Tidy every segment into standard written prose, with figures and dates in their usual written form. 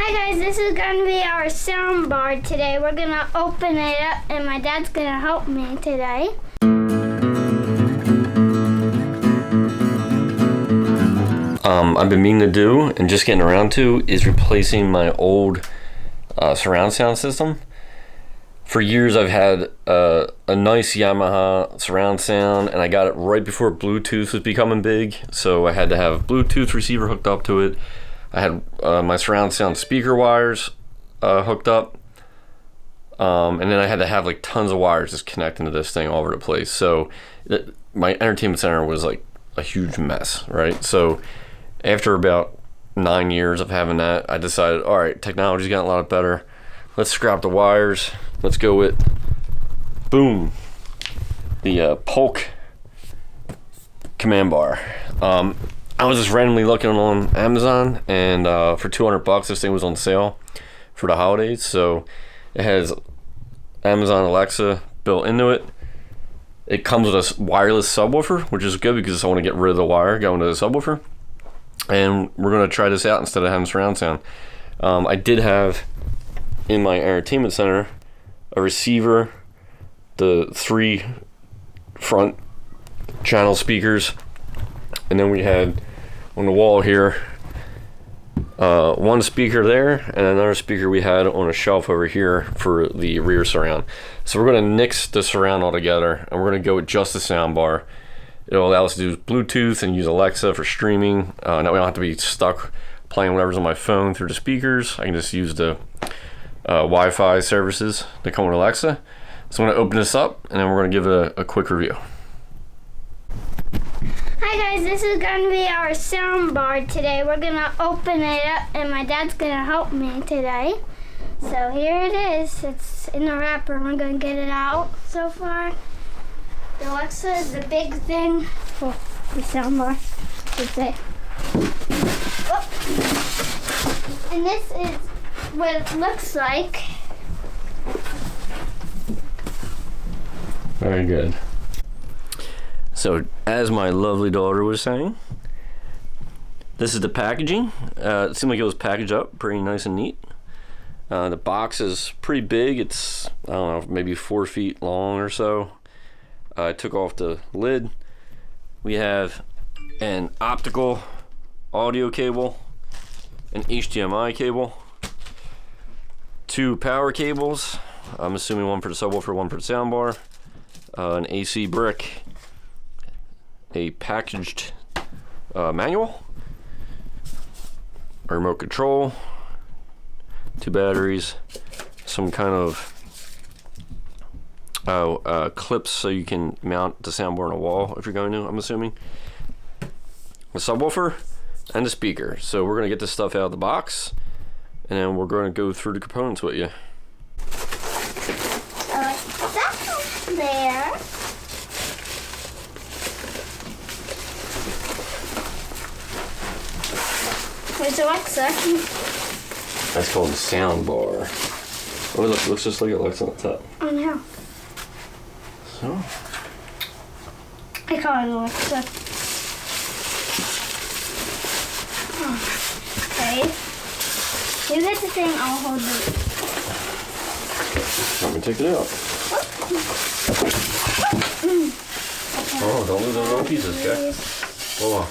Hi guys, this is going to be our soundbar today. We're going to open it up and my dad's going to help me today. I've been meaning to do and just getting around to is replacing my old surround sound system. For years I've had a nice Yamaha surround sound, and I got it right before Bluetooth was becoming big, so I had to have a Bluetooth receiver hooked up to it. I had my surround sound speaker wires hooked up, and then I had to have like tons of wires just connecting to this thing all over the place. So my entertainment center was like a huge mess, right? So after about 9 years of having that, I decided, all right, technology's gotten a lot better. Let's scrap the wires. Let's go with, boom, the Polk Commandbar. I was just randomly looking on Amazon, and for $200 this thing was on sale for the holidays. So it has Amazon Alexa built into it. It comes with a wireless subwoofer, which is good because I want to get rid of the wire going to the subwoofer. And we're going to try this out instead of having surround sound. I did have in my entertainment center a receiver, the 3 front channel speakers, and then we had on the wall here one speaker there and another speaker we had on a shelf over here for the rear surround. So we're going to nix the surround all together, and we're going to go with just the sound bar. It'll allow us to do Bluetooth and use Alexa for streaming. Now we don't have to be stuck playing whatever's on my phone through the speakers. I can just use the Wi-Fi services that come with Alexa. So I'm going to open this up, and then we're going to give it a quick review. Hi guys, this is going to be our soundbar today. We're going to open it up and my dad's going to help me today. So here it is. It's in the wrapper. We're going to get it out so far. The Alexa is the big thing for the soundbar, I should say. Oh. And this is what it looks like. Very good. So, as my lovely daughter was saying, this is the packaging. It seemed like it was packaged up pretty nice and neat. The box is pretty big. It's, I don't know, maybe 4 feet long or so. I took off the lid. We have an optical audio cable, an HDMI cable, 2 power cables. I'm assuming one for the subwoofer, one for the soundbar, an AC brick, a packaged manual, a remote control, 2 batteries, some kind of clips so you can mount the soundbar on a wall if you're going to, I'm assuming, a subwoofer, and a speaker. So we're going to get this stuff out of the box, and then we're going to go through the components with you. That's there. Where's Alexa? That's called the soundbar. Oh, look, looks just like Alexa on the top. Oh no. So, I call it Alexa. Oh. Okay. You get the thing, I'll hold it. let me take it out. Oh, don't lose those little pieces, okay? Hold on.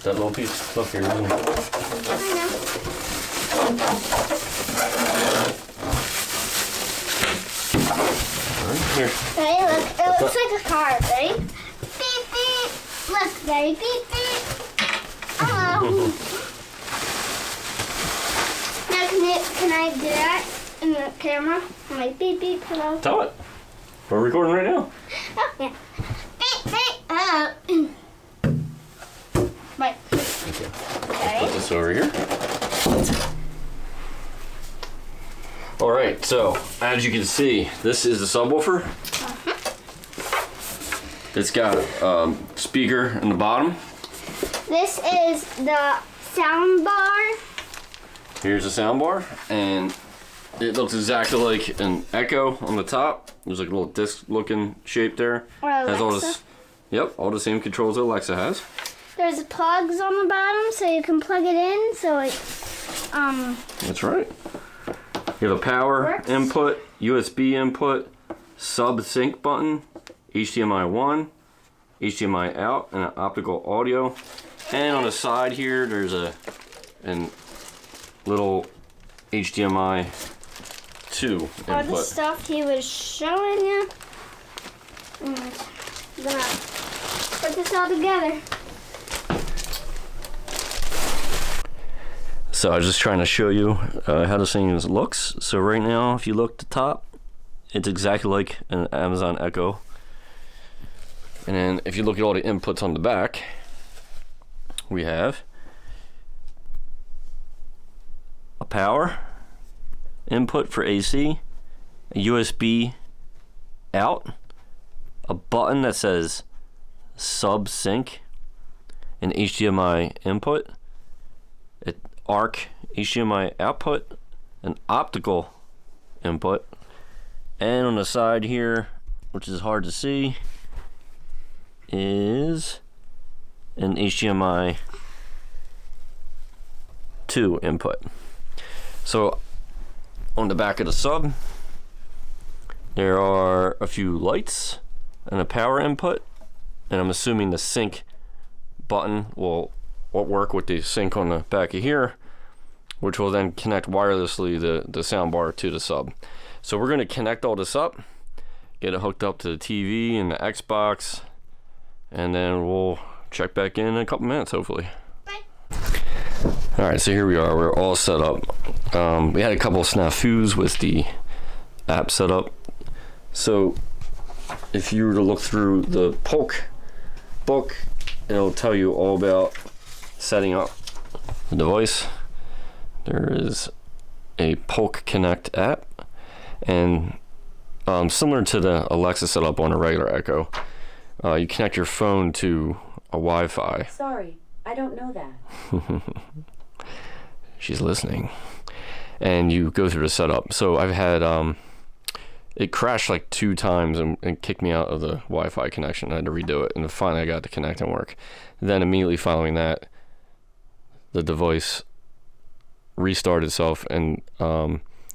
That little piece of stuff here, isn't it? I know. Here. Ready? Look, it looks like a car, ready? Beep, beep. Look, ready? Beep, beep. Hello. Now, can I do that in the camera? I'm like, beep, beep, hello. Tell it. We're recording right now. Oh, yeah. Beep, beep, hello. Right. Okay. Put this over here. Alright, so as you can see, this is the subwoofer. It's got a speaker in the bottom. This is the sound bar. Here's the sound bar, and it looks exactly like an Echo on the top. There's like a little disc looking shape there. Or Has all Alexa. this, yep, all the same controls that Alexa has. There's plugs on the bottom so you can plug it in so it That's right. You have a power Works. input, USB input, sub sync button, HDMI 1, HDMI out, and an optical audio. And on the side here, there's a little HDMI 2 input. All the stuff he was showing you. I'm gonna put this all together. So I was just trying to show you how this thing looks. So right now, if you look at the top, it's exactly like an Amazon Echo. And then if you look at all the inputs on the back, we have a power input for AC, a USB out, a button that says sub sync, an HDMI input, an ARC HDMI output, an optical input, and on the side here, which is hard to see, is an HDMI 2 input. So on the back of the sub, there are a few lights and a power input, and I'm assuming the sync button will work with the sync on the back of here, which will then connect wirelessly the soundbar to the sub. So we're going to connect all this up, get it hooked up to the TV and the Xbox, and then we'll check back in a couple minutes, hopefully. Bye. All right, so here we are. We're all set up. We had a couple of snafus with the app set up. So if you were to look through the Polk book, it'll tell you all about setting up the device. There is a Polk Connect app, and similar to the Alexa setup on a regular Echo, you connect your phone to a Wi-Fi. Sorry, I don't know that. She's listening. And you go through the setup. So I've had it crashed like 2 times and kicked me out of the Wi-Fi connection. I had to redo it, and finally I got to connect and work. Then immediately following that, the device restarted itself and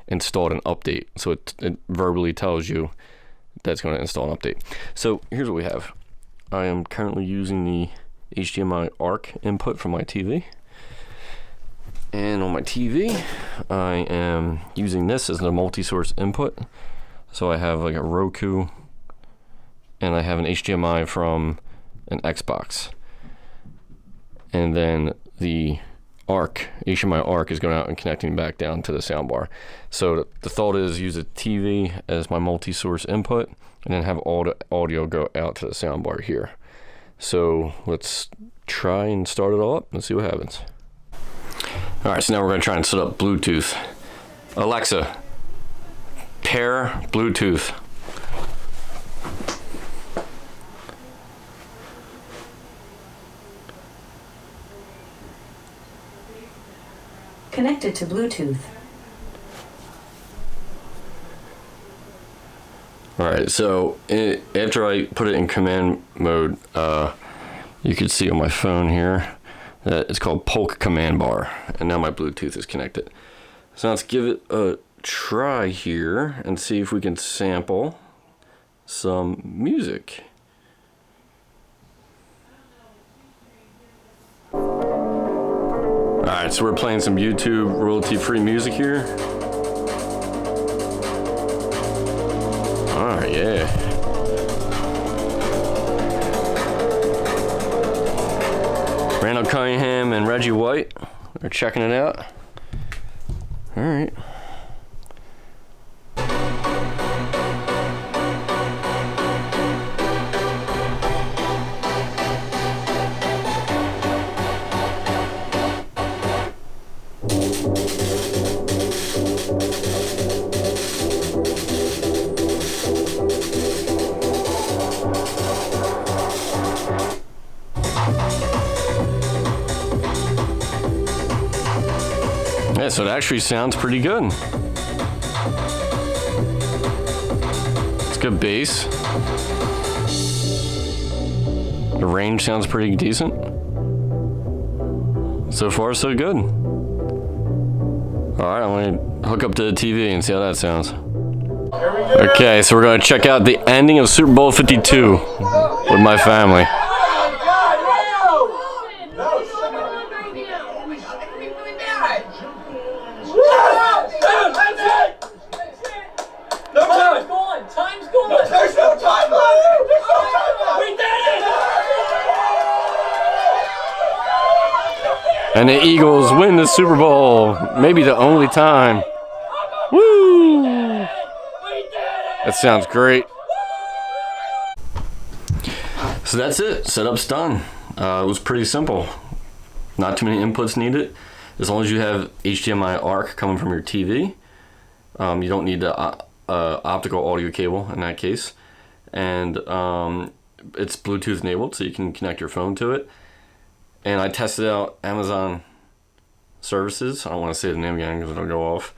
installed an update. So it verbally tells you that it's going to install an update. So here's what we have. I am currently using the HDMI ARC input from my TV. And on my TV, I am using this as the multi-source input. So I have like a Roku, and I have an HDMI from an Xbox. And then the ARC, HDMI ARC, is going out and connecting back down to the soundbar. So the thought is use a TV as my multi-source input, and then have all the audio go out to the soundbar here. So let's try and start it all up and see what happens. All right, so now we're going to try and set up Bluetooth. Alexa, pair Bluetooth. Connected to Bluetooth. All right, so after I put it in command mode, you can see on my phone here that it's called Polk Commandbar, and now my Bluetooth is connected. So let's give it a try here and see if we can sample some music. All right, so we're playing some YouTube royalty-free music here. All right, yeah. Randall Cunningham and Reggie White are checking it out. All right. Yeah, so it actually sounds pretty good. It's good bass. The range sounds pretty decent. So far, so good. Alright, I'm gonna hook up to the TV and see how that sounds. Okay, so we're gonna check out the ending of Super Bowl 52 with my family. Time's gone! There's no time left! We did it! And the Eagles win the Super Bowl. Maybe the only time. Woo! That sounds great. So that's it. Setup's done. It was pretty simple. Not too many inputs needed. As long as you have HDMI ARC coming from your TV. You don't need the optical audio cable in that case. And it's Bluetooth enabled, so you can connect your phone to it. And I tested out Amazon services. I don't want to say the name again because it'll go off.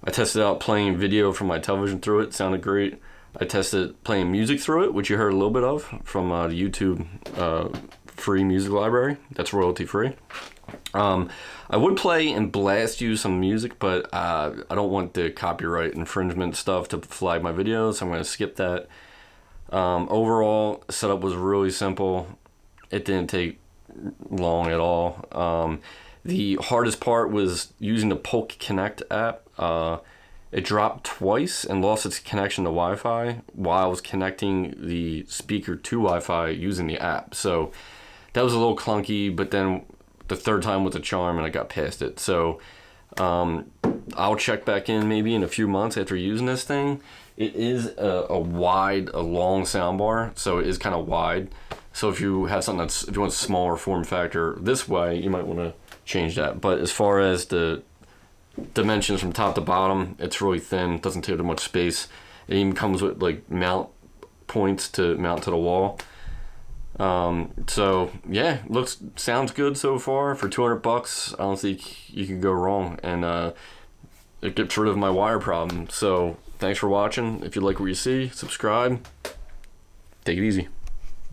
I tested out playing video from my television through it. Sounded great. I tested playing music through it, which you heard a little bit of from the YouTube free music library. That's royalty free. I would play and blast you some music, but I don't want the copyright infringement stuff to flag my videos, so I'm going to skip that. Overall, setup was really simple. It didn't take long at all. The hardest part was using the Polk Connect app. It dropped twice and lost its connection to Wi-Fi while I was connecting the speaker to Wi-Fi using the app. So that was a little clunky, but then the third time was a charm and I got past it. So I'll check back in maybe in a few months after using this thing. It is a long soundbar, so it is kind of wide. So if you have something if you want a smaller form factor this way, you might want to change that. But as far as the dimensions from top to bottom, it's really thin, doesn't take up much space. It even comes with like mount points to mount to the wall. So yeah, sounds good so far. For $200, I don't think you can go wrong, and it gets rid of my wire problem. So thanks for watching. If you like what you see, subscribe. Take it easy.